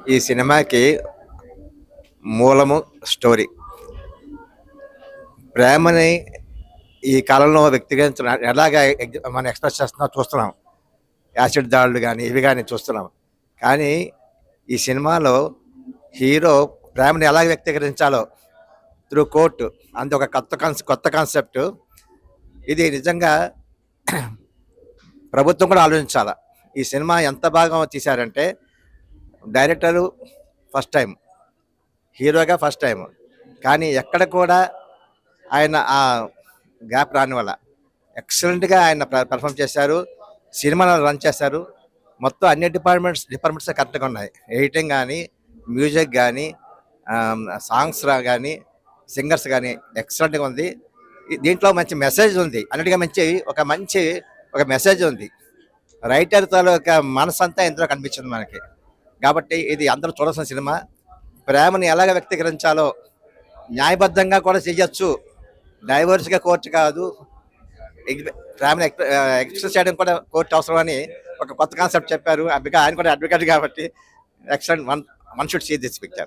ఈ సినిమాకి మూలము స్టోరీ. ప్రేమని ఈ కాలంలో వ్యక్తీకరించడం ఎలాగా మనం ఎక్స్‌ప్రెస్ చేస్తున్నామో చూస్తున్నాం. యాసిడ్ దాడులు గాని, ఇవి గాని చూస్తున్నాం. కానీ ఈ సినిమాలో హీరో ప్రేమని ఎలా వ్యక్తీకరించాలో త్రూ కోర్ట్ అంత ఒక కొత్త కాన్సెప్ట్. ఇది నిజంగా ప్రభుత్వం కూడా ఆలోచించాల. ఈ సినిమా ఎంత బాగా తీశారంటే డైరెక్టరు ఫస్ట్ టైమ్, హీరోగా ఫస్ట్ టైమ్. కానీ ఎక్కడ కూడా ఆయన ఆ గ్యాప్ రానివ్వల. ఎక్సలెంట్‌గా ఆయన పెర్ఫార్మ్ చేశారు. సినిమాను రన్ చేశారు. మొత్తం అన్ని డిపార్ట్మెంట్స్ కరెక్ట్‌గా ఉన్నాయి. ఎడిటింగ్ గాని, మ్యూజిక్ గాని, సాంగ్స్ గాని, సింగర్స్ గాని ఎక్సలెంట్‌గా ఉంది. దీంట్లో మంచి మెసేజ్ ఉంది. అన్నిటిగా మంచి ఒక మెసేజ్ ఉంది. రైటర్ తాలూకా మనసంతా ఇందులో కనిపించింది మనకి. కాబట్టి ఇది అందరూ చూడాల్సిన సినిమా. ప్రేమని ఎలాగ వ్యక్తీకరించాలో న్యాయబద్ధంగా కూడా చేయొచ్చు. డైవర్స్‌గా కోర్ట్ కాదు. ఫ్యామిలీ ఎక్స్‌ప్రెస్ చేయడం కూడా కోర్ట్ అవసరమని ఒక కొత్త కాన్సెప్ట్ చెప్పారు. ఆయన కూడా అడ్వకేట్ కాబట్టి excellent. One should see this picture.